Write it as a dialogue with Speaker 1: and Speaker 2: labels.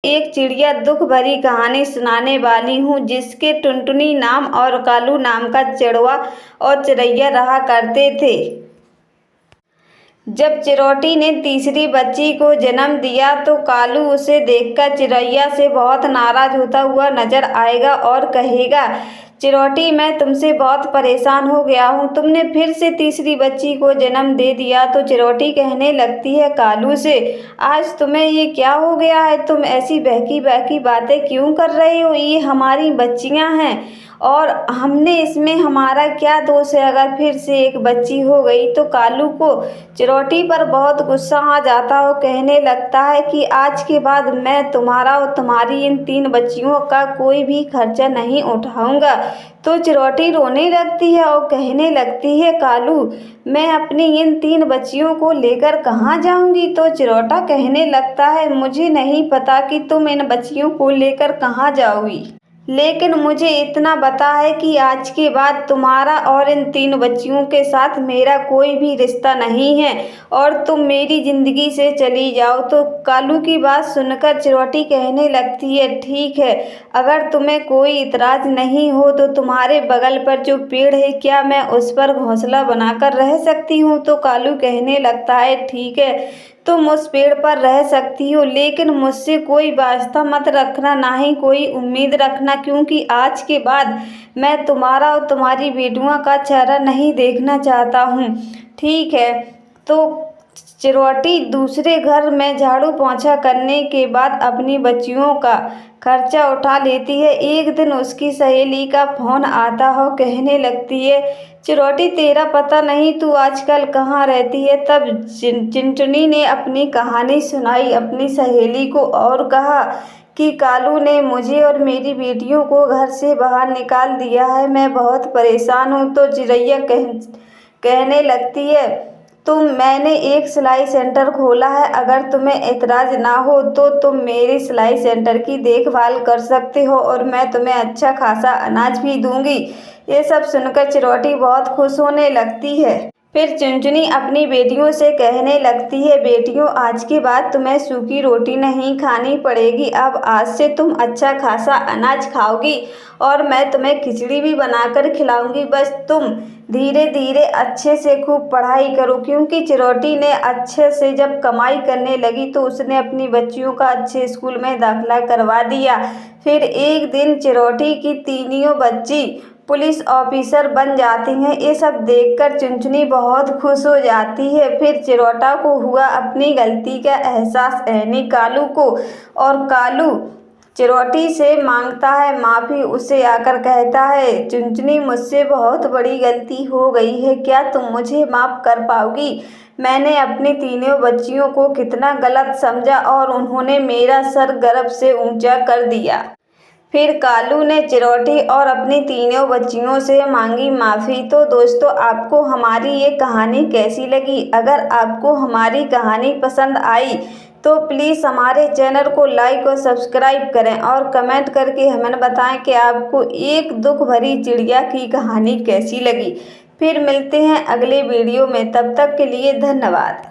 Speaker 1: एक चिड़िया दुख भरी कहानी सुनाने वाली हूँ, जिसके टुनटुनी नाम और कालू नाम का चिड़वा और चिरैया रहा करते थे। जब चिरोटी ने तीसरी बच्ची को जन्म दिया तो कालू उसे देखकर चिरैया से बहुत नाराज होता हुआ नजर आएगा और कहेगा, चिरोटी, मैं तुमसे बहुत परेशान हो गया हूँ, तुमने फिर से तीसरी बच्ची को जन्म दे दिया। तो चिरोटी कहने लगती है कालू से, आज तुम्हें ये क्या हो गया है? तुम ऐसी बहकी बहकी बातें क्यों कर रहे हो? ये हमारी बच्चियाँ हैं और हमने इसमें हमारा क्या दोष है अगर फिर से एक बच्ची हो गई? तो कालू को चिरोटी पर बहुत गुस्सा आ जाता है और कहने लगता है कि आज के बाद मैं तुम्हारा और तुम्हारी इन 3 बच्चियों का कोई भी खर्चा नहीं उठाऊंगा। तो चिरोटी रोने लगती है और कहने लगती है, कालू, मैं अपनी इन 3 बच्चियों को लेकर कहाँ जाऊंगी? तो चिरोटा कहने लगता है, मुझे नहीं पता कि तुम इन बच्चियों को लेकर कहाँ जाओगी, लेकिन मुझे इतना पता है कि आज के बाद तुम्हारा और इन 3 बच्चियों के साथ मेरा कोई भी रिश्ता नहीं है और तुम मेरी ज़िंदगी से चली जाओ। तो कालू की बात सुनकर चिरोटी कहने लगती है, ठीक है, अगर तुम्हें कोई इतराज़ नहीं हो तो तुम्हारे बगल पर जो पेड़ है, क्या मैं उस पर घोंसला बनाकर रह सकती हूँ? तो कालू कहने लगता है, ठीक है, तुम उस पेड़ पर रह सकती हो, लेकिन मुझसे कोई वास्ता मत रखना, ना ही कोई उम्मीद रखना, क्योंकि आज के बाद मैं तुम्हारा और तुम्हारी बेटियों का चेहरा नहीं देखना चाहता हूँ। ठीक है। तो चिरोटी दूसरे घर में झाड़ू पोंछा करने के बाद अपनी बच्चियों का खर्चा उठा लेती है। एक दिन उसकी सहेली का फोन आता है, कहने लगती है, चिरोटी, तेरा पता नहीं तू आजकल कहाँ रहती है? तब चिंटनी ने अपनी कहानी सुनाई अपनी सहेली को और कहा कि कालू ने मुझे और मेरी बेटियों को घर से बाहर निकाल दिया है, मैं बहुत परेशान हूँ। तो चिरैया कहने लगती है, मैंने एक सिलाई सेंटर खोला है, अगर तुम्हें एतराज़ ना हो तो तुम मेरे सिलाई सेंटर की देखभाल कर सकते हो और मैं तुम्हें अच्छा खासा अनाज भी दूंगी। ये सब सुनकर चिरोटी बहुत खुश होने लगती है। फिर चुनचुनी अपनी बेटियों से कहने लगती है, बेटियों, आज के बाद तुम्हें सूखी रोटी नहीं खानी पड़ेगी, अब आज से तुम अच्छा खासा अनाज खाओगी और मैं तुम्हें खिचड़ी भी बनाकर खिलाऊंगी। बस तुम धीरे धीरे अच्छे से खूब पढ़ाई करो, क्योंकि चिरोटी ने अच्छे से जब कमाई करने लगी तो उसने अपनी बच्चियों का अच्छे स्कूल में दाखिला करवा दिया। फिर एक दिन चिरोटी की तीनों बच्ची पुलिस ऑफिसर बन जाती हैं। ये सब देखकर चुनचुनी बहुत खुश हो जाती है। फिर चिरोटा को हुआ अपनी गलती का एहसास, यानी कालू को, और कालू चिरोटी से मांगता है माफ़ी। उसे आकर कहता है, चुनचुनी, मुझसे बहुत बड़ी गलती हो गई है, क्या तुम मुझे माफ़ कर पाओगी? मैंने अपनी तीनों बच्चियों को कितना गलत समझा और उन्होंने मेरा सर गर्व से ऊंचा कर दिया। फिर कालू ने चिरोटी और अपनी तीनों बच्चियों से मांगी माफ़ी। तो दोस्तों, आपको हमारी ये कहानी कैसी लगी? अगर आपको हमारी कहानी पसंद आई तो प्लीज़ हमारे चैनल को लाइक और सब्सक्राइब करें और कमेंट करके हमें बताएं कि आपको एक दुख भरी चिड़िया की कहानी कैसी लगी। फिर मिलते हैं अगले वीडियो में, तब तक के लिए धन्यवाद।